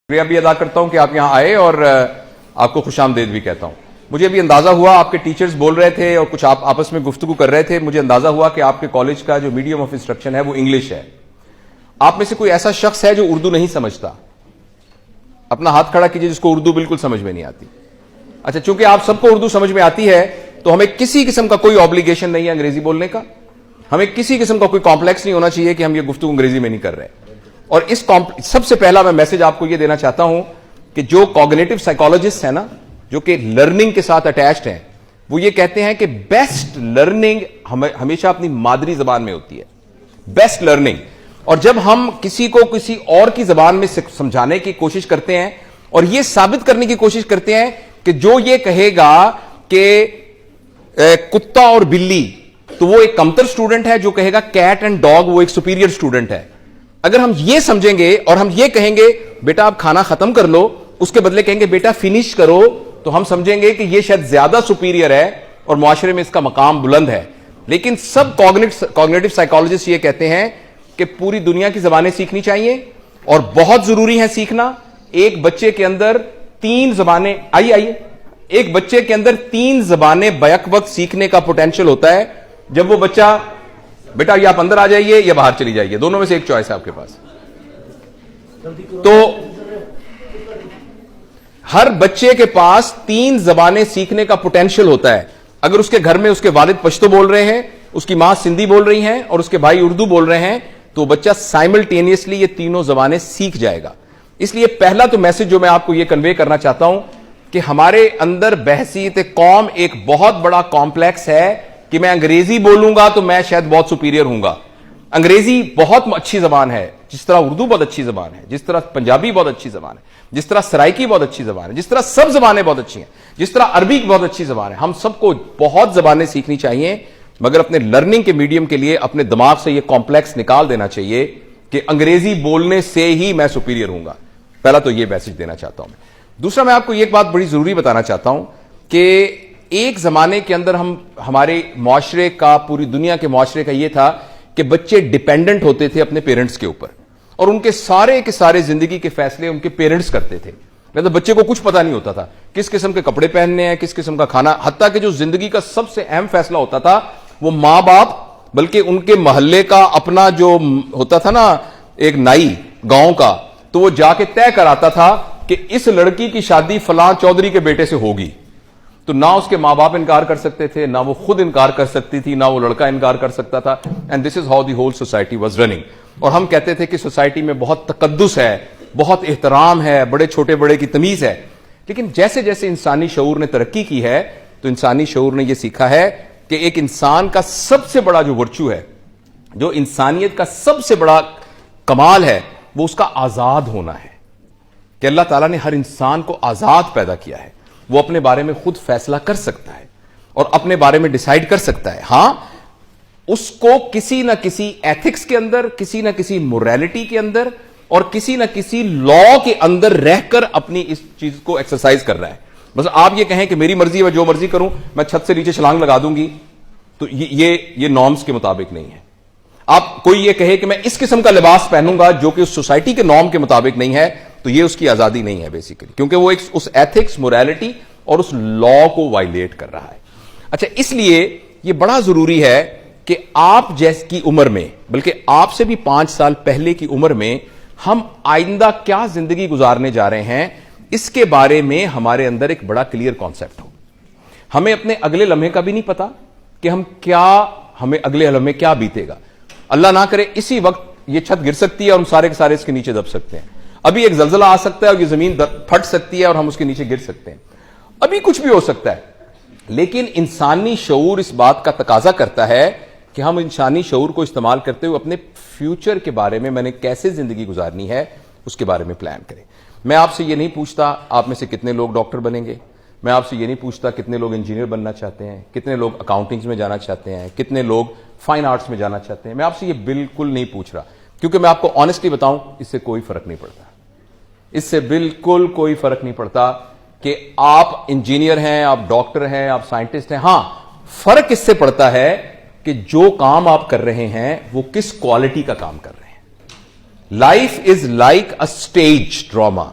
शुक्रिया भी अदा करता हूं कि आप यहां आए और आपको खुशामदीद भी कहता हूं। मुझे अभी अंदाजा हुआ, आपके टीचर्स बोल रहे थे और कुछ आप आपस में गुफ्तगू कर रहे थे, मुझे अंदाजा हुआ कि आपके कॉलेज का जो मीडियम ऑफ इंस्ट्रक्शन है वो इंग्लिश है। आप में से कोई ऐसा शख्स है जो उर्दू नहीं समझता? अपना हाथ खड़ा कीजिए जिसको उर्दू बिल्कुल समझ में नहीं आती। अच्छा, चूंकि आप सबको उर्दू समझ में आती है तो हमें किसी किस्म का कोई ऑब्लिगेशन नहीं है अंग्रेजी बोलने का। हमें किसी किस्म का कोई कॉम्प्लेक्स नहीं होना चाहिए कि हम ये गुफ्तगू अंग्रेजी में नहीं कर रहे। और इस सबसे पहला मैं मैसेज आपको यह देना चाहता हूं कि जो कॉग्निटिव साइकोलॉजिस्ट है ना, जो कि लर्निंग के साथ अटैच्ड हैं, वो ये कहते हैं कि बेस्ट लर्निंग हमेशा अपनी मादरी जबान में होती है, बेस्ट लर्निंग। और जब हम किसी को किसी और की जबान में समझाने की कोशिश करते हैं और यह साबित करने की कोशिश करते हैं कि जो ये कहेगा कि कुत्ता और बिल्ली, तो वो एक कमतर स्टूडेंट है, जो कहेगा कैट एंड डॉग वो एक सुपीरियर स्टूडेंट है। अगर हम ये समझेंगे और हम ये कहेंगे बेटा आप खाना खत्म कर लो, उसके बदले कहेंगे बेटा फिनिश करो, तो हम समझेंगे कि ये शायद ज्यादा सुपीरियर है और मुआशरे में इसका मकाम बुलंद है। लेकिन सब कॉग्निटिव साइकोलॉजिस्ट ये कहते हैं कि पूरी दुनिया की जबानें सीखनी चाहिए और बहुत जरूरी है सीखना। एक बच्चे के अंदर 3 जबानें एक बच्चे के अंदर 3 जबानें बैक वक्त सीखने का पोटेंशियल होता है। जब वो बच्चा, बेटा ये आप अंदर आ जाइए या बाहर चली जाइए, दोनों में से एक चॉइस है आपके पास। तो हर बच्चे के पास 3 जबानें सीखने का पोटेंशियल होता है। अगर उसके घर में उसके वालिद पश्तो बोल रहे हैं, उसकी मां सिंधी बोल रही हैं और उसके भाई उर्दू बोल रहे हैं, तो बच्चा साइमल्टेनियसली ये तीनों जबानें सीख जाएगा। इसलिए पहला तो मैसेज जो मैं आपको यह कन्वे करना चाहता हूं कि हमारे अंदर बहसीत कौम एक बहुत बड़ा कॉम्प्लेक्स है कि मैं अंग्रेजी बोलूंगा तो मैं शायद बहुत सुपीरियर हूंगा। अंग्रेजी बहुत अच्छी जबान है, जिस तरह उर्दू बहुत अच्छी जबान है, जिस तरह पंजाबी बहुत अच्छी जबान है, जिस तरह सराइकी बहुत अच्छी जबान है, जिस तरह सब जबानें बहुत अच्छी हैं, जिस तरह अरबी बहुत अच्छी जबान है। हम सबको बहुत जबानें सीखनी चाहिए, मगर अपने लर्निंग के मीडियम के लिए अपने दिमाग से यह कॉम्प्लेक्स निकाल देना चाहिए कि अंग्रेजी बोलने से ही मैं सुपीरियर हूंगा। पहला तो यह मैसेज देना चाहता हूं मैं। दूसरा, मैं आपको एक बात बड़ी जरूरी बताना चाहता हूं कि एक जमाने के अंदर हमारे मुआशरे का, पूरी दुनिया के मुआशरे का यह था कि बच्चे डिपेंडेंट होते थे अपने पेरेंट्स के ऊपर और उनके सारे के सारे जिंदगी के फैसले उनके पेरेंट्स करते थे। नहीं तो बच्चे को कुछ पता नहीं होता था किस किस्म के कपड़े पहनने हैं, किस किस्म का खाना, हत्ता कि जो जिंदगी का सबसे अहम फैसला होता था वो मां बाप, बल्कि उनके मोहल्ले का अपना जो होता था ना एक नाई गांव का, तो वो जाके तय कराता था कि इस लड़की की शादी फलां चौधरी के बेटे से होगी। तो ना उसके मां बाप इनकार कर सकते थे, ना वो खुद इनकार कर सकती थी, ना वो लड़का इनकार कर सकता था। And this is how the whole society was running. और हम कहते थे कि सोसाइटी में बहुत तकद्दुस है, बहुत एहतराम है, बड़े छोटे बड़े की तमीज है। लेकिन जैसे जैसे इंसानी शऊर ने तरक्की की है, तो इंसानी शऊर ने यह सीखा है कि एक इंसान का सबसे बड़ा जो वर्चू है, जो इंसानियत का सबसे बड़ा कमाल है, वो उसका आजाद होना है। कि अल्लाह ताला ने हर इंसान को आजाद पैदा किया है, वो अपने बारे में खुद फैसला कर सकता है और अपने बारे में डिसाइड कर सकता है। हां, उसको किसी ना किसी एथिक्स के अंदर, किसी ना किसी मोरालिटी के अंदर और किसी ना किसी लॉ के अंदर रहकर अपनी इस चीज को एक्सरसाइज कर रहा है। बस आप ये कहें कि मेरी मर्जी है, जो मर्जी करूं, मैं छत से नीचे छलांग लगा दूंगी, तो ये नॉर्म्स के मुताबिक नहीं है। आप कोई ये कहे कि मैं इस किस्म का लिबास पहनूंगा जो कि उस सोसाइटी के नॉर्म के मुताबिक नहीं है, तो ये उसकी आजादी नहीं है बेसिकली, क्योंकि वो एक उस एथिक्स, मोरालिटी और उस लॉ को वायलेट कर रहा है। अच्छा, इसलिए ये बड़ा जरूरी है कि आप जैसी उम्र में, बल्कि आपसे भी 5 साल पहले की उम्र में, हम आइंदा क्या जिंदगी गुजारने जा रहे हैं, इसके बारे में हमारे अंदर एक बड़ा क्लियर कॉन्सेप्ट हो। हमें अपने अगले लम्हे का भी नहीं पता कि हमें अगले लम्हे क्या बीतेगा। अल्लाह ना करे इसी वक्त ये छत गिर सकती है और हम सारे के सारे इसके नीचे दब सकते हैं। अभी एक जलजला आ सकता है और ये जमीन फट सकती है और हम उसके नीचे गिर सकते हैं। अभी कुछ भी हो सकता है। लेकिन इंसानी शऊर इस बात का तकाजा करता है कि हम इंसानी शऊर को इस्तेमाल करते हुए अपने फ्यूचर के बारे में, मैंने कैसे जिंदगी गुजारनी है, उसके बारे में प्लान करें। मैं आपसे ये नहीं पूछता आप में से कितने लोग डॉक्टर बनेंगे, मैं आपसे ये नहीं पूछता कितने लोग इंजीनियर बनना चाहते हैं, कितने लोग अकाउंटिंग में जाना चाहते हैं, कितने लोग फाइन आर्ट्स में जाना चाहते हैं। मैं आपसे ये बिल्कुल नहीं पूछ रहा, क्योंकि मैं आपको ऑनेस्टली बताऊं, इससे कोई फर्क नहीं पड़ता। इससे बिल्कुल कोई फर्क नहीं पड़ता कि आप इंजीनियर हैं, आप डॉक्टर हैं, आप साइंटिस्ट हैं। हां, फर्क इससे पड़ता है कि जो काम आप कर रहे हैं वो किस क्वालिटी का काम कर रहे हैं। Life is like a stage drama.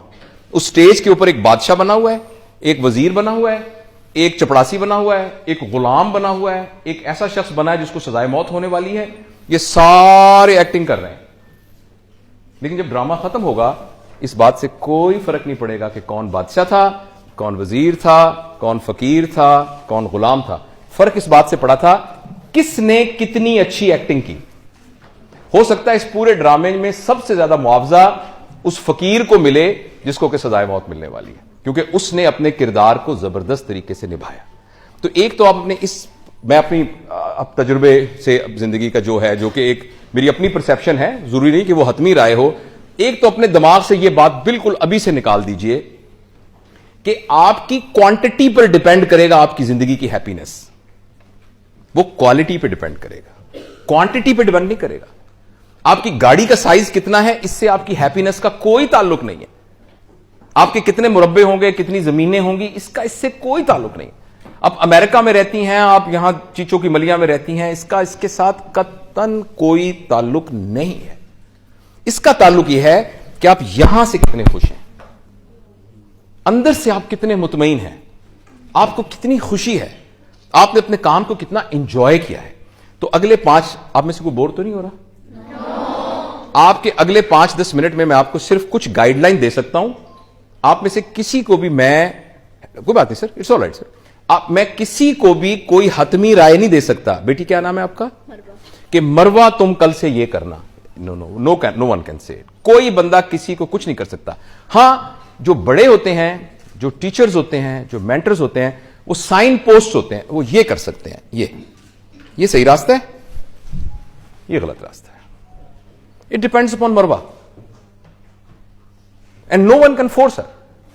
उस स्टेज के ऊपर एक बादशाह बना हुआ है, एक वजीर बना हुआ है, एक चपड़ासी बना हुआ है, एक गुलाम बना हुआ है, एक ऐसा शख्स बना है जिसको सजाए मौत होने वाली है। ये सारे एक्टिंग कर रहे हैं। लेकिन जब ड्रामा खत्म होगा, इस बात से कोई फर्क नहीं पड़ेगा कि कौन बादशाह था, कौन वजीर था, कौन फकीर था, कौन गुलाम था। फर्क इस बात से पड़ा था किसने कितनी अच्छी एक्टिंग की। हो सकता है इस पूरे ड्रामे में सबसे ज्यादा मुआवजा उस फकीर को मिले जिसको कि सजाए मौत मिलने वाली है, क्योंकि उसने अपने किरदार को जबरदस्त तरीके से निभाया। तो एक तो आप अपने मैं अपनी तजुर्बे से जिंदगी का जो है, जो कि एक मेरी अपनी परसेप्शन है, जरूरी नहीं कि वो हतमी राय हो। एक तो अपने दिमाग से ये बात बिल्कुल अभी से निकाल दीजिए कि आपकी क्वांटिटी पर डिपेंड करेगा आपकी जिंदगी की हैप्पीनेस, वो क्वालिटी पे डिपेंड करेगा, क्वांटिटी पे डिपेंड नहीं करेगा। आपकी गाड़ी का साइज कितना है, इससे आपकी हैप्पीनेस का कोई ताल्लुक नहीं है। आपके कितने मुरब्बे होंगे, कितनी जमीनें होंगी, इससे कोई ताल्लुक नहीं। अब अमेरिका में रहती हैं आप, यहां चीचों की मलिया में रहती हैं, इसके साथ कतन कोई ताल्लुक नहीं है। इसका ताल्लुक यह है कि आप यहां से कितने खुश हैं, अंदर से आप कितने मुतमईन हैं, आपको कितनी खुशी है, आपने अपने काम को कितना एंजॉय किया है। तो अगले 5, आप में से कोई बोर तो नहीं हो रहा? आपके अगले 5-10 मिनट में मैं आपको सिर्फ कुछ गाइडलाइन दे सकता हूं। आप में से किसी को भी कोई बात नहीं sir, it's all right sir, मैं किसी को भी कोई हतमी राय नहीं दे सकता। बेटी क्या नाम है आपका? कि मरवा तुम कल से ये करना। No one can say. कोई बंदा किसी को कुछ नहीं कर सकता। हां, जो बड़े होते हैं, जो टीचर्स होते हैं, जो मेंटर्स होते हैं, वो साइन पोस्ट होते हैं, वो ये कर सकते हैं। ये सही रास्ता है, ये गलत रास्ता है। It depends upon Marwa, and no one can force her.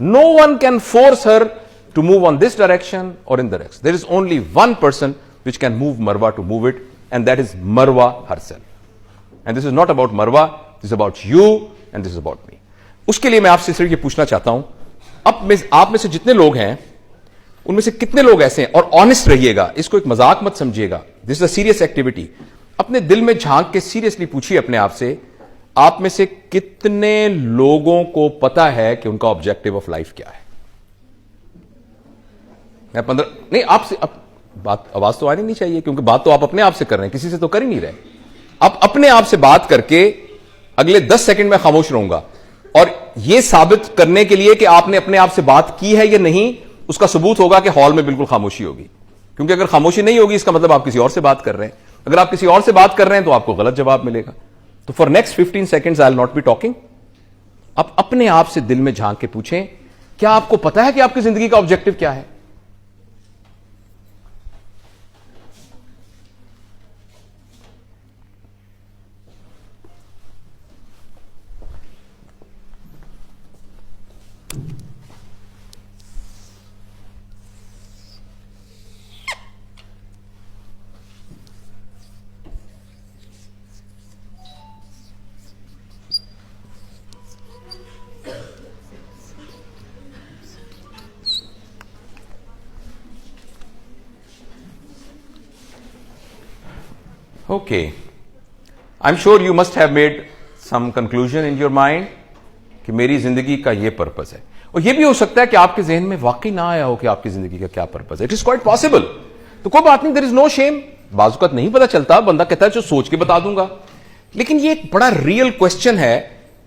No one can force her to move on this direction or in the next. There is only one person which can move Marwa to move it, and that is Marwa herself. And this is not about Marwa, this is about you and this is about me. उसके लिए मैं आपसे सिर्फ ये पूछना चाहता हूं, आप में से जितने लोग हैं, उनमें से कितने लोग ऐसे हैं, और ऑनेस्ट रहिएगा, इसको एक मजाक मत समझिएगा, this is a serious activity. अपने दिल में झांक के सीरियसली पूछिए अपने आप से, आप में से कितने लोगों को पता है कि उनका ऑब्जेक्टिव ऑफ लाइफ क्या है? मैं 15 नहीं, आपसे बात आवाज तो आनी नहीं चाहिए, क्योंकि बात तो आप अपने आप से कर रहे हैं, किसी से तो कर ही नहीं रहे। आप अपने आप से बात करके अगले 10 सेकंड में खामोश रहूंगा, और यह साबित करने के लिए कि आपने अपने आप से बात की है या नहीं, उसका सबूत होगा कि हॉल में बिल्कुल खामोशी होगी। क्योंकि अगर खामोशी नहीं होगी, इसका मतलब आप किसी और से बात कर रहे हैं। अगर आप किसी और से बात कर रहे हैं तो आपको गलत जवाब मिलेगा। तो for next 15 seconds I will not be talking. आप अपने आप से दिल में झांक के पूछें, क्या आपको पता है कि आपकी जिंदगी का ऑब्जेक्टिव क्या है? Okay, I'm sure you must have made some conclusion in your mind कि मेरी जिंदगी का ये पर्पस है। और ये भी हो सकता है कि आपके जहन में वाकई ना आया हो कि आपकी जिंदगी का क्या पर्पस है। It is quite possible. तो कोई बात नहीं, देयर इज नो शेम। बाजुकत नहीं पता चलता, बंदा कहता है जो सोच के बता दूंगा। लेकिन ये एक बड़ा रियल क्वेश्चन है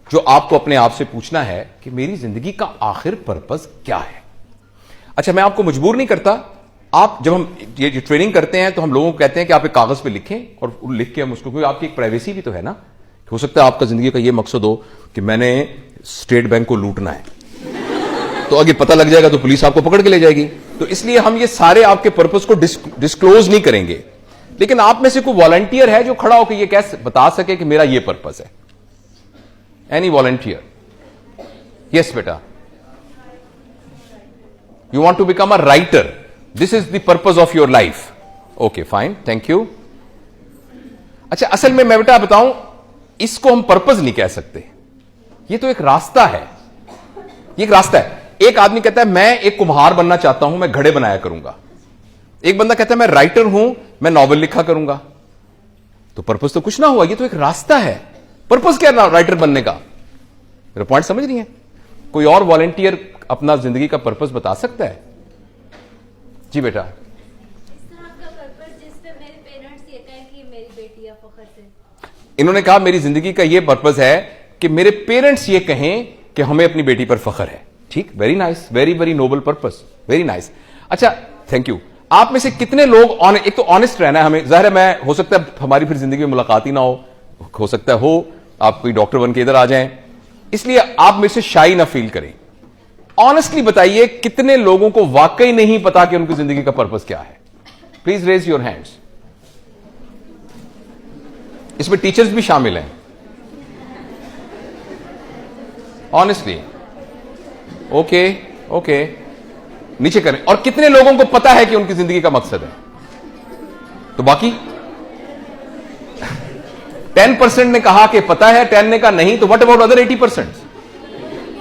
जो आपको अपने आप से पूछना है कि मेरी जिंदगी का आखिर पर्पस क्या है। अच्छा, मैं आपको मजबूर नहीं करता। आप जब हम ये ट्रेनिंग करते हैं तो हम लोगों को कहते हैं कि आप एक कागज पे लिखें, और लिख के हम उसको, क्योंकि आपकी एक प्राइवेसी भी तो है ना। हो सकता है आपका जिंदगी का ये मकसद हो कि मैंने स्टेट बैंक को लूटना है, तो अगर पता लग जाएगा तो पुलिस आपको पकड़ के ले जाएगी। तो इसलिए हम ये सारे आपके पर्पस को डिस्क्लोज नहीं करेंगे। लेकिन आप में से कोई वॉलंटियर है जो खड़ा होकर ये कैसे बता सके कि मेरा ये पर्पस है? Any volunteer? यस बेटा, you want to become a writer, this is the purpose of your life. Okay fine, thank you. अच्छा, असल में मैं बेटा बताऊं, इसको हम पर्पस नहीं कह सकते, ये तो एक रास्ता है। ये एक रास्ता है। एक आदमी कहता है मैं एक कुम्हार बनना चाहता हूं, मैं घड़े बनाया करूंगा। एक बंदा कहता है मैं राइटर हूं, मैं नॉवेल लिखा करूंगा। तो पर्पस तो कुछ ना हुआ, ये तो एक रास्ता है। पर्पस क्या है राइटर बनने का? मेरा पॉइंट समझ रही है? कोई और वॉलंटियर अपना जिंदगी का पर्पस बता सकता है? जी बेटा। इन्होंने कहा मेरी जिंदगी का यह पर्पस है कि मेरे पेरेंट्स ये कहें कि हमें अपनी बेटी पर फख्र है। ठीक, very nice, very very noble purpose, very nice. अच्छा, थैंक यू। आप में से कितने लोग एक तो ऑनेस्ट रहना है हमें, जाहिर है मैं, हो सकता है हमारी फिर जिंदगी में मुलाकात ही ना हो सकता है हो आप कोई डॉक्टर बन के इधर आ जाएं, इसलिए आप मेरे से शाई ना फील करें। ऑनेस्टली बताइए कितने लोगों को वाकई नहीं पता कि उनकी जिंदगी का पर्पस क्या है? Please raise your hands. इसमें टीचर्स भी शामिल हैं, ऑनेस्टली। ओके ओके, नीचे करें। और कितने लोगों को पता है कि उनकी जिंदगी का मकसद है? तो बाकी 10% ने कहा कि पता है, 10 ने कहा नहीं, तो what about other 80%?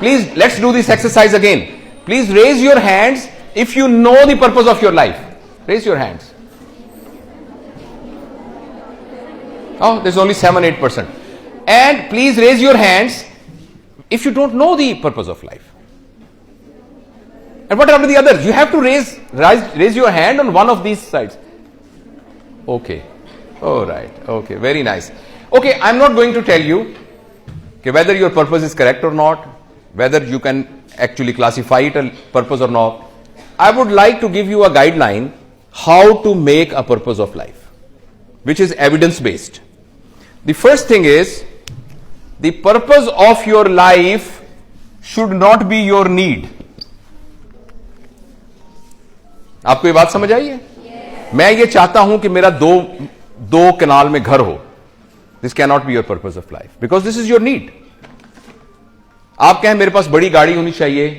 Please let's do this exercise again. Please raise your hands if you know the purpose of your life. Raise your hands. Oh, there's only 7-8%. And please raise your hands if you don't know the purpose of life. And what about the others? You have to raise your hand on one of these sides. Okay. All right. Okay. Very nice. Okay. I'm not going to tell you whether your purpose is correct or not, whether you can actually classify it a purpose or not. I would like to give you a guideline how to make a purpose of life, which is evidence based. The first thing is, the purpose of your life should not be your need. आपको ये बात समझ आई है? मैं ये चाहता हूं कि मेरा दो कनाल में घर हो. This cannot be your purpose of life because this is your need. आप कहें मेरे पास बड़ी गाड़ी होनी चाहिए,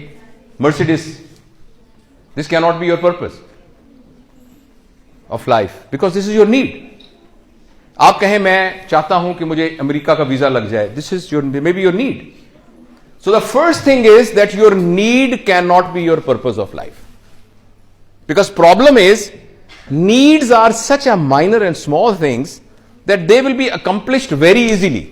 Mercedes. This cannot be your purpose of life because this is your need. आप कहें मैं चाहता हूं कि मुझे अमेरिका का वीजा लग जाए. This is your maybe your need. So the first thing is that your need cannot be your purpose of life. Because problem is, needs are such a minor and small things that they will be accomplished very easily.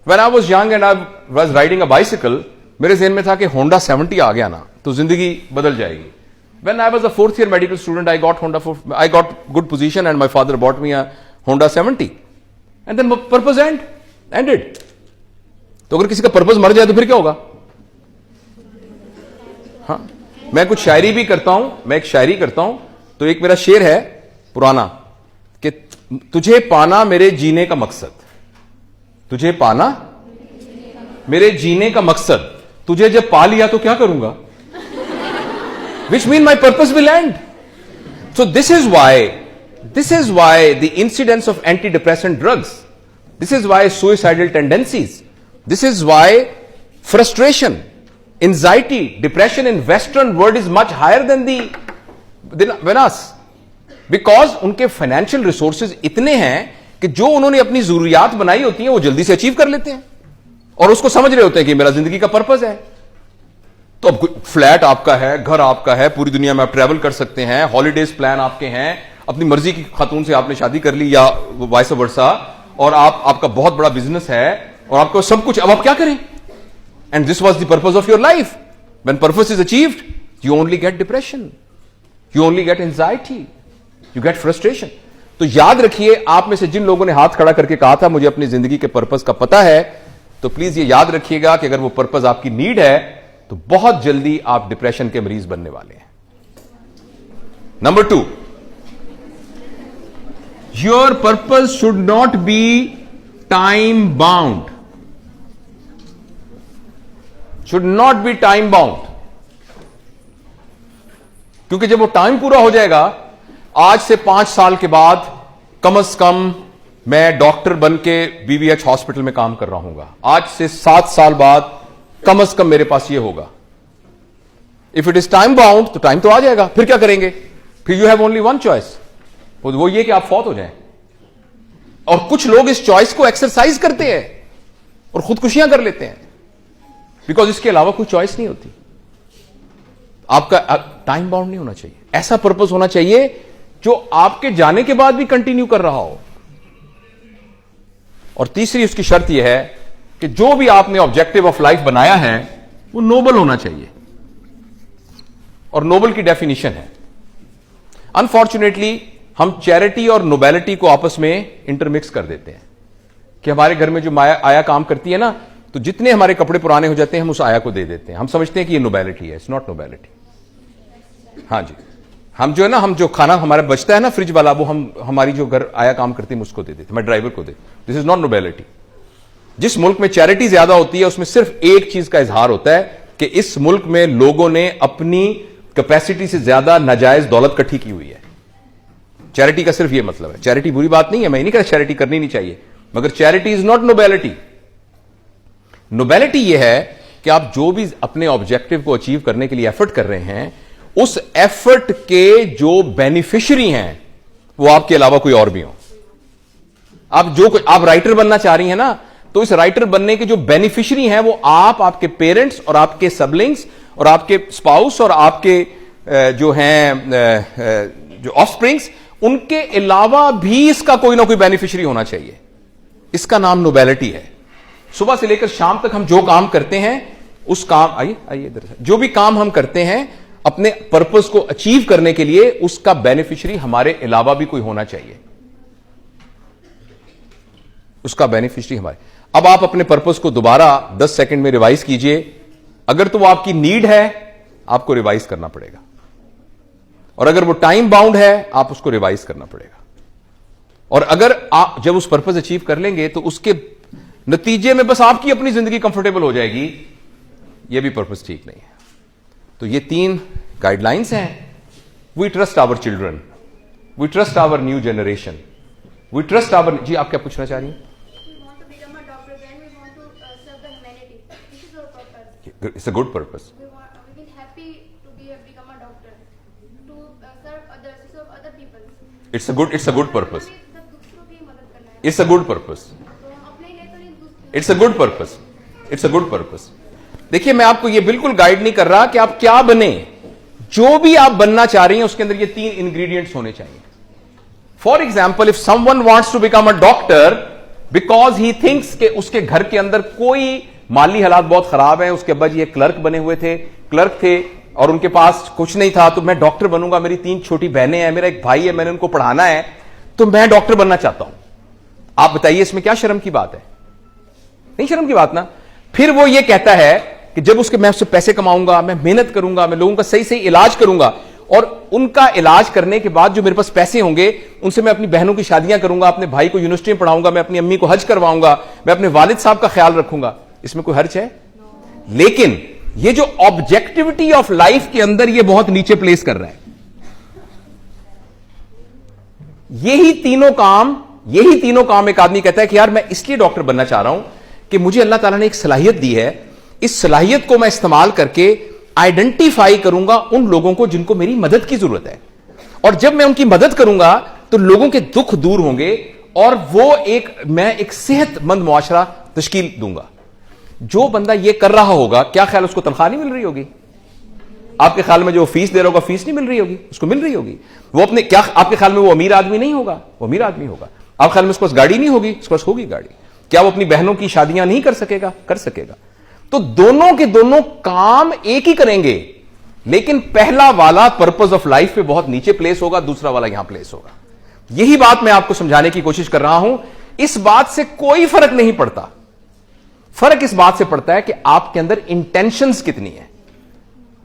When I was young and I was riding a bicycle, मेरे ज़हन में था कि Honda 70 आ गया ना तो जिंदगी बदल जाएगी. When I was a 4th year medical student, I got good position and my father bought me a Honda 70. And then purpose ended. तो अगर किसी का पर्पस मर जाए तो फिर क्या होगा? हाँ, मैं कुछ शायरी भी करता हूं. मैं एक शायरी करता हूं. तो एक मेरा शेर है पुराना कि तुझे पाना मेरे जीने का मकसद, तुझे पाना मेरे जीने का मकसद, तुझे जब पा लिया तो क्या करूंगा? Which mean my purpose will end. So this is why the incidence of antidepressant drugs, this is why suicidal tendencies, this is why frustration, anxiety, depression in Western world is much higher than us. Because उनके financial resources इतने हैं कि जो उन्होंने अपनी जरूरियात बनाई होती हैं वो जल्दी से अचीव कर लेते हैं और उसको समझ रहे होते हैं कि मेरा जिंदगी का पर्पस है. तो अब फ्लैट आपका है, घर आपका है, पूरी दुनिया में आप ट्रैवल कर सकते हैं, हॉलीडेज प्लान आपके हैं, अपनी मर्जी की खातून से आपने शादी कर ली या वाइस वर्सा, और आपका बहुत बड़ा बिजनेस है और आपको सब कुछ. अब आप क्या करें? And this was the purpose of your life. When purpose is achieved, you only get depression, you only get anxiety, you get frustration. तो याद रखिए, आप में से जिन लोगों ने हाथ खड़ा करके कहा था मुझे अपनी जिंदगी के पर्पस का पता है, तो प्लीज ये याद रखिएगा कि अगर वो पर्पस आपकी नीड है तो बहुत जल्दी आप डिप्रेशन के मरीज बनने वाले हैं. Number 2, your purpose should not be time bound. Should not be time bound. क्योंकि जब वो टाइम पूरा हो जाएगा, आज से 5 साल के बाद कम से कम मैं डॉक्टर बन के बीवीएच हॉस्पिटल में काम कर रहा हूंगा. आज से 7 साल बाद कम से कम मेरे पास ये होगा. If it is time bound तो टाइम तो आ जाएगा, फिर क्या करेंगे? फिर you have only one choice, वो ये कि आप फौत हो जाएं. और कुछ लोग इस चॉइस को एक्सरसाइज करते हैं और खुदकुशियां कर लेते हैं, बिकॉज इसके अलावा कोई चॉइस नहीं होती. आपका टाइम बाउंड नहीं होना चाहिए. ऐसा पर्पस होना चाहिए जो आपके जाने के बाद भी कंटिन्यू कर रहा हो. और तीसरी उसकी शर्त यह है कि कि जो भी आपने ऑब्जेक्टिव ऑफ लाइफ बनाया है वो नोबल होना चाहिए, और नोबल की डेफिनेशन है। अनफॉर्चुनेटली हम चैरिटी और नोबेलिटी को आपस में इंटरमिक्स कर देते हैं कि हमारे घर में जो आया काम करती है ना, तो जितने हमारे कपड़े पुराने हो जाते हैं हम उस आया को दे देते हैं, हम समझते हैं कि ये नोबेलिटी है। It's not nobility. हाँ जी, हम जो है ना, हम जो खाना हमारा बचता है ना फ्रिज वाला, वो हम हमारी जो घर आया काम करती है उसको दे देते हैं, मैं ड्राइवर को दे। This is not nobility. जिस मुल्क में चैरिटी ज्यादा होती है उसमें सिर्फ एक चीज का इजहार होता है कि इस मुल्क में लोगों ने अपनी कैपेसिटी से ज्यादा नाजायज दौलत इकट्ठी की हुई है। चैरिटी का सिर्फ यह मतलब है। चैरिटी बुरी बात नहीं है, मैं नहीं कह रहा चैरिटी करनी नहीं चाहिए, मगर charity is not nobility. Nobility यह है कि आप जो भी अपने ऑब्जेक्टिव को अचीव करने के लिए एफर्ट कर रहे हैं, उस एफर्ट के जो बेनिफिशियरी हैं वो आपके अलावा कोई और भी हो। आप राइटर बनना चाह रही हैं ना, तो इस राइटर बनने के जो बेनिफिशियरी हैं वो आप, आपके पेरेंट्स और आपके सबलिंग्स और आपके स्पाउस और आपके जो हैं जो ऑफस्प्रिंग्स, उनके अलावा भी इसका कोई ना कोई बेनिफिशियरी होना चाहिए। इसका नाम नोबेलिटी है। सुबह से लेकर शाम तक हम जो काम करते हैं उस काम, आइए इधर, जो भी काम हम करते हैं अपने पर्पस को अचीव करने के लिए, उसका बेनिफिशियरी हमारे अलावा भी कोई होना चाहिए। उसका बेनिफिशियरी हमारे। अब आप अपने पर्पस को दोबारा 10 सेकंड में रिवाइज कीजिए। अगर तो वो आपकी नीड है, आपको रिवाइज करना पड़ेगा, और अगर वो टाइम बाउंड है, आप उसको रिवाइज करना पड़ेगा। और अगर आप जब उस पर्पस अचीव कर लेंगे तो उसके नतीजे में बस आपकी अपनी जिंदगी कंफर्टेबल हो जाएगी, ये भी पर्पस ठीक नहीं है। तो ये 3 गाइडलाइंस हैं। We trust our children, we trust our new generation, we trust our. जी, आप क्या पूछना चाह रही हैं? It's a good purpose. We will happy to become a doctor, to serve others, to serve other people. It's a good purpose. सब दूसरों की मदद करना है। It's a good purpose. तो हम अपने लिए तो नहीं, दूसरों It's a good purpose. It's a good purpose. देखिए, मैं आपको ये बिल्कुल गाइड नहीं कर रहा कि आप क्या बने। जो भी आप बनना चाह रही हैं उसके अंदर ये 3 इंग्रेडिएंट्स होने चाहिए। For example, if someone wants to become a doctor because he thinks कि उसके घर के अंदर कोई माली हालात बहुत खराब है, उसके अब्बा जी एक क्लर्क बने हुए थे, क्लर्क थे और उनके पास कुछ नहीं था, तो मैं डॉक्टर बनूंगा, मेरी 3 छोटी बहनें हैं, मेरा एक भाई है, मैंने उनको पढ़ाना है, तो मैं डॉक्टर बनना चाहता हूं। आप बताइए इसमें क्या शर्म की बात है? नहीं शर्म की बात ना। फिर वो ये कहता है कि जब मैं उससे पैसे कमाऊंगा, मैं मेहनत करूंगा, मैं लोगों का सही सही इलाज करूंगा, और उनका इलाज करने के बाद जो मेरे पास पैसे होंगे उनसे मैं अपनी बहनों की शादियां करूंगा, अपने भाई को यूनिवर्सिटी में पढ़ाऊंगा, मैं अपनी अम्मी को हज करवाऊंगा, मैं अपने वालिद साहब का ख्याल रखूंगा। इसमें कोई हर्ज है? लेकिन ये जो ऑब्जेक्टिविटी ऑफ लाइफ के अंदर ये बहुत नीचे प्लेस कर रहा है। यही तीनों काम एक आदमी कहता है कि यार मैं इसलिए डॉक्टर बनना चाह रहा हूं कि मुझे अल्लाह ताला ने एक सलाहियत दी है, इस सलाहियत को मैं इस्तेमाल करके आइडेंटिफाई करूंगा उन लोगों को जिनको मेरी मदद की जरूरत है, और जब मैं उनकी मदद करूंगा तो लोगों के दुख दूर होंगे और मैं एक सेहतमंद मुआशरा तश्कील दूंगा। जो बंदा ये कर रहा होगा, क्या ख्याल उसको तनख्वाह नहीं मिल रही होगी? आपके ख्याल में जो फीस दे रहा होगा, फीस नहीं मिल रही होगी? उसको मिल रही होगी। वो आपके ख्याल में वो अमीर आदमी नहीं होगा? वो अमीर आदमी होगा। आपके ख्याल में उसके पास गाड़ी नहीं होगी? उसके पास होगी गाड़ी। क्या वो अपनी बहनों की शादियां नहीं कर सकेगा? कर सकेगा। तो दोनों के दोनों काम एक ही करेंगे, लेकिन पहला वाला पर्पस ऑफ लाइफ पे बहुत नीचे प्लेस होगा, दूसरा वाला यहां प्लेस होगा। यही बात मैं आपको समझाने की कोशिश कर रहा हूं। इस बात से कोई फर्क नहीं पड़ता। फर्क इस बात से पड़ता है कि आपके अंदर इंटेंशंस कितनी है।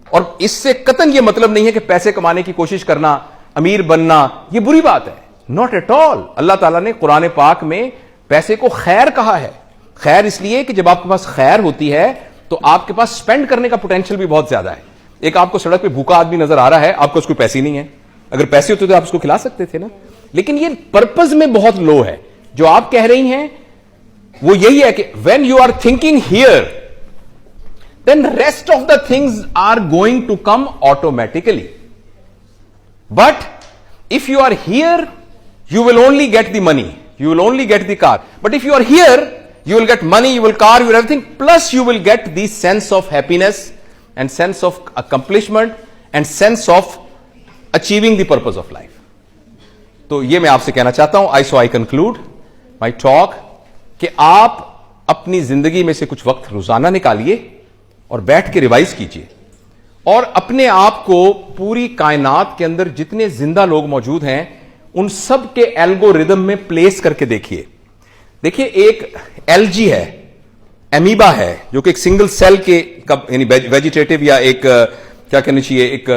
और इससे कतन यह मतलब नहीं है कि पैसे कमाने की कोशिश करना, अमीर बनना, यह बुरी बात है। Not at all. अल्लाह ताला ने कुरान पाक में पैसे को खैर कहा है। खैर इसलिए कि जब आपके पास खैर होती है तो आपके पास स्पेंड करने का पोटेंशियल भी बहुत ज्यादा है। एक आपको सड़क पे भूखा आदमी नजर आ रहा है, आपको उसको पैसे ही नहीं है। अगर पैसे होते तो आप उसको खिला सकते थे ना। लेकिन ये पर्पस में बहुत लो है। जो आप कह रही हैं वो यही है कि when you are thinking here, then rest of the things are going to come automatically. But if you are here, you will only get the money, you will only get the car. But if you are here, you will get money, you will car, you will everything, plus you will get the sense of happiness and sense of accomplishment and sense of achieving the purpose of life. तो ये मैं आपसे कहना चाहता हूं, so I conclude my talk कि आप अपनी जिंदगी में से कुछ वक्त रोजाना निकालिए और बैठ के रिवाइज कीजिए और अपने आप को पूरी कायनात के अंदर जितने जिंदा लोग मौजूद हैं उन सब के एल्गोरिदम में प्लेस करके देखिए। देखिए, एक एलजी है, एमीबा है, जो कि एक सिंगल सेल के यानी वेजिटेटिव या एक क्या कहना चाहिए, एक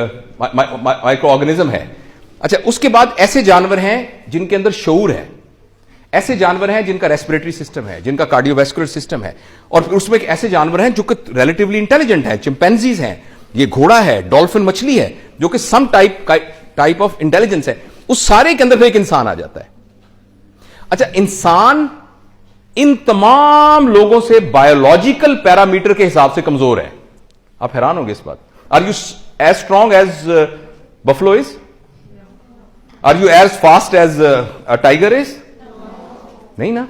माइक्रो ऑर्गेनिज्म है। अच्छा, उसके बाद ऐसे जानवर हैं जिनके अंदर शऊर है, ऐसे जानवर हैं जिनका रेस्पिरेटरी सिस्टम है, जिनका कार्डियोवैस्कुलर सिस्टम है, और फिर उसमें ऐसे जानवर हैं जो कि रिलेटिवली इंटेलिजेंट हैं, चिंपैंजीज हैं, ये घोड़ा है, डॉल्फिन मछली है, जो कि सम टाइप ऑफ इंटेलिजेंस है। उस सारे के अंदर फिर एक इंसान आ जाता है। अच्छा, इंसान इन तमाम लोगों से बायोलॉजिकल पैरामीटर के हिसाब से कमजोर है। आप हैरान होंगे इस बात। Are you as strong as buffalo is? Are you as fast as a tiger is? नहीं ना।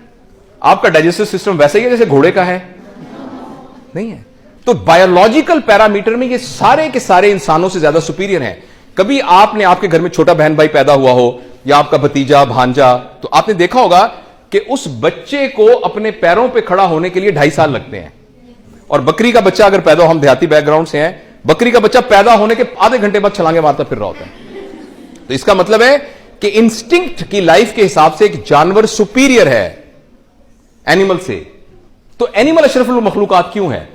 आपका डाइजेस्टिव सिस्टम वैसा ही है जैसे घोड़े का है? नहीं है। तो बायोलॉजिकल पैरामीटर में ये सारे के सारे इंसानों से ज्यादा सुपीरियर हैं। कभी आपने आपके घर में छोटा बहन भाई पैदा हुआ हो या आपका भतीजा भांजा, तो आपने देखा होगा कि उस बच्चे को अपने पैरों पे खड़ा होने के लिए 2.5 साल लगते हैं। और बकरी का बच्चा अगर पैदा हो, हम देहाती बैकग्राउंड से हैं, बकरी का बच्चा पैदा होने के आधे घंटे बाद छलांगे मारता फिर रहा होता है। तो इसका मतलब है कि इंस्टिंक्ट की लाइफ के हिसाब से एक जानवर सुपीरियर है एनिमल से। तो एनिमल अशरफुल मखलूकात क्यों है?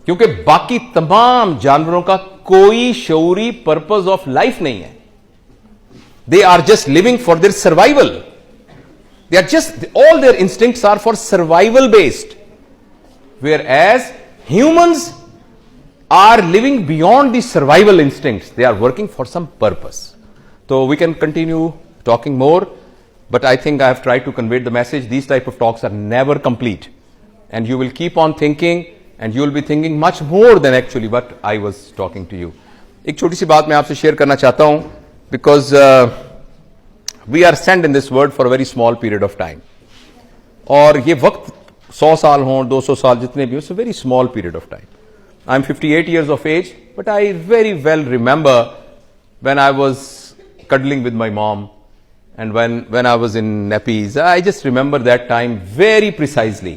क्योंकि बाकी तमाम जानवरों का कोई शऊरी पर्पस ऑफ लाइफ नहीं है। They are just living for their survival. They are just, all their instincts are for survival based. Whereas humans are living beyond the survival instincts. They are working for some purpose. So we can continue talking more, but I think I have tried to convey the message. These type of talks are never complete. And you will keep on thinking, and you will be thinking much more than actually what I was talking to you. एक छोटी सी बात मैं आपसे share करना चाहता हूं, because we are sent in this world for a very small period of time. और ये वक्त 100 साल हों, 200 साल, जितने भी हो, it's a very small period of time. I'm 58 years of age, but I very well remember when I was cuddling with my mom and when I was in nappies. I just remember that time very precisely.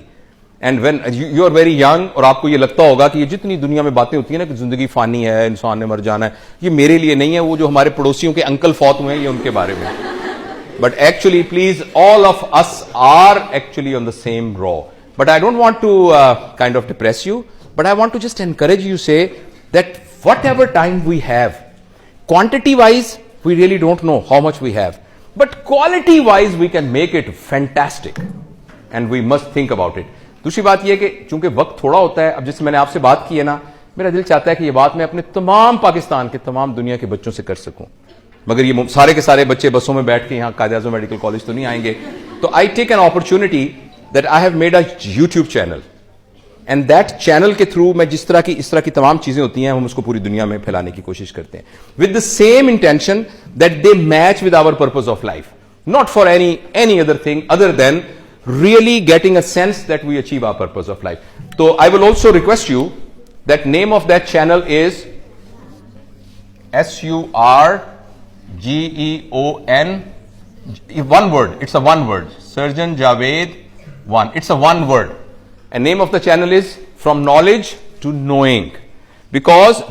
And when you are very young, और आपको ये लगता होगा कि ये जितनी दुनिया में बातें होती है ना कि जिंदगी फानी है, इंसान ने मर जाना है, ये मेरे लिए नहीं है, वो जो हमारे पड़ोसियों के अंकल फौत हुए हैं ये उनके बारे में। But actually, please, all of us are actually on the same row. But I don't want to kind of depress you, but I want to just encourage you, say that whatever time we have, quantity wise, we really don't know how much we have, but quality wise, we can make it fantastic. And we must think about it. दूसरी बात यह कि चूंकि वक्त थोड़ा होता है, अब जिससे मैंने आपसे बात की है ना, मेरा दिल चाहता है कि यह बात मैं अपने तमाम पाकिस्तान के, तमाम दुनिया के बच्चों से कर सकूं। मगर ये सारे के सारे बच्चे बसों में बैठ के यहाँ कायद-ए-आज़म मेडिकल कॉलेज तो नहीं आएंगे। तो I take an opportunity that I have made a YouTube channel, and that channel के थ्रू मैं इस तरह की तमाम चीजें होती हैं, हम उसको पूरी दुनिया में फैलाने की कोशिश करते हैं, with the same intention that they match with our purpose of life, not for any other thing other than really getting a sense that we achieve our purpose of life. So I will also request you that name of that channel is SURGEON, one word, it's a one word, Surgeon Javed 1, it's a one word, and name of the channel is From Knowledge to Knowing, because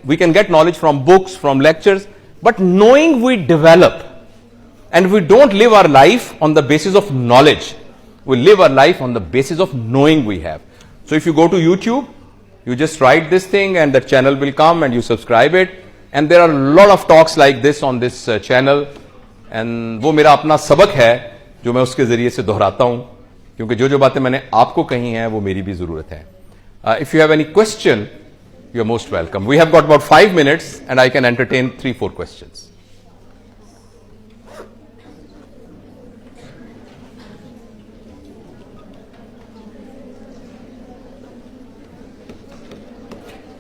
we can get knowledge from books, from lectures, but knowing we develop. And we don't live our life on the basis of knowledge. We live our life on the basis of knowing we have. So if you go to YouTube, you just write this thing and the channel will come and you subscribe it. And there are a lot of talks like this on this channel. And वो मेरा अपना सबक है जो मैं उसके जरिए से दोहराता हूँ, क्योंकि जो बातें मैंने आपको कही हैं वो मेरी भी जरूरत है. If you have any question, you are most welcome. We have got about 5 minutes and I can entertain 3-4 questions.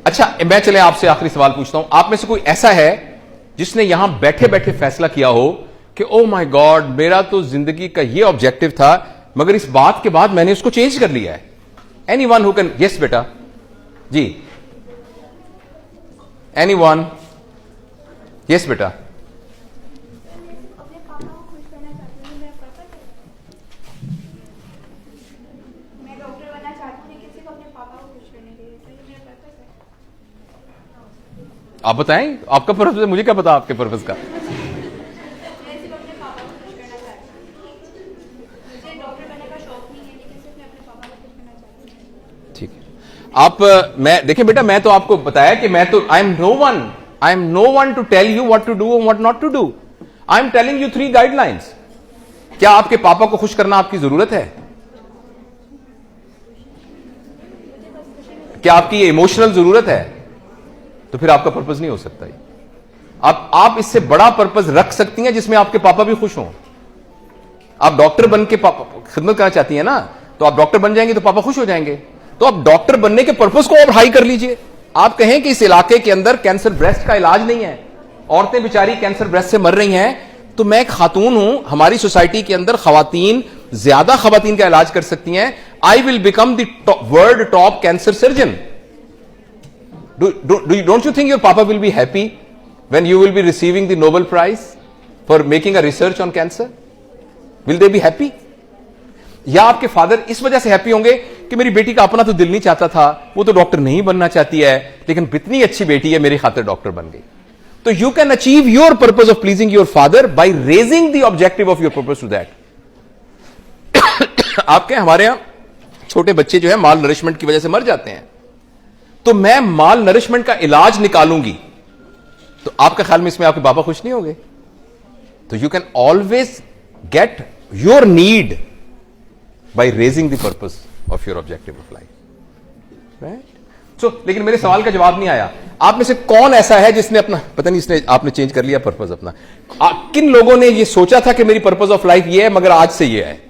अच्छा, मैं चले आपसे आखिरी सवाल पूछता हूं. आप में से कोई ऐसा है जिसने यहां बैठे बैठे फैसला किया हो कि ओ माय गॉड, मेरा तो जिंदगी का ये ऑब्जेक्टिव था, मगर इस बात के बाद मैंने उसको चेंज कर लिया है? Anyone who can? यस बेटा जी, एनीवन? यस बेटा. आप बताएं आपका पर्पस है, मुझे क्या पता आपके पर्पस का। मैं सिर्फ अपने पापा को खुश करना चाहती हूँ। मुझे डॉक्टर बनने का शौक नहीं है, लेकिन सिर्फ मैं अपने पापा को खुश करना चाहती हूँ। ठीक है। आप मैं देखिए बेटा, मैं तो आपको बताया कि मैं तो I am no one to tell you what to do और what not to do. I am telling you 3 guidelines. क्या आपके पापा को खुश करना आपकी जरूरत है? क्या आपकी ये इमोशनल जरूरत है? तो फिर आपका पर्पस नहीं हो सकता। आप इससे बड़ा पर्पस रख सकती हैं जिसमें आपके पापा भी खुश हों। आप डॉक्टर बन के खिदमत करना चाहती हैं ना, तो आप डॉक्टर बन जाएंगे तो पापा खुश हो जाएंगे। तो आप डॉक्टर बनने के पर्पस को और हाई कर लीजिए। आप कहें कि इस इलाके के अंदर कैंसर ब्रेस्ट का इलाज नहीं है, औरतें बेचारी कैंसर ब्रेस्ट से मर रही हैं, तो मैं एक खातून हूं, हमारी सोसाइटी के अंदर खवातीन ज्यादा खवातीन का इलाज कर सकती हैं। I will become the world top cancer surgeon. Don't you think your papa will be happy when you will be receiving the Nobel Prize for making a research on cancer? Will they be happy? या आपके father इस वजह से happy होंगे कि मेरी बेटी का अपना तो दिल नहीं चाहता था, वो तो डॉक्टर नहीं बनना चाहती है, लेकिन इतनी अच्छी बेटी है, मेरी खातिर डॉक्टर बन गई। तो you can achieve your purpose of pleasing your father by raising the objective of your purpose to that. आपके हमारे यहां छोटे बच्चे जो है माल नरिशमेंट की वजह से मर जाते हैं, तो मैं माल नरिशमेंट का इलाज निकालूंगी, तो आपके ख्याल में इसमें आपके पापा खुश नहीं होंगे? तो you can always get your need by raising the purpose of your objective of life, right? So लेकिन मेरे सवाल का जवाब नहीं आया। आप में से कौन ऐसा है जिसने अपना, पता नहीं इसने आपने चेंज कर लिया पर्पस अपना? किन लोगों ने ये सोचा था कि मेरी पर्पस ऑफ लाइफ ये है, मगर आज से ये है?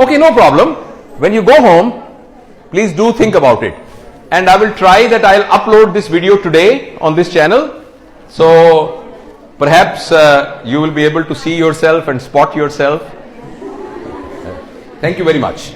Okay, no problem. When you go home, please do think about it. And I will try that I'll upload this video today on this channel. So perhaps you will be able to see yourself and spot yourself. Thank you very much.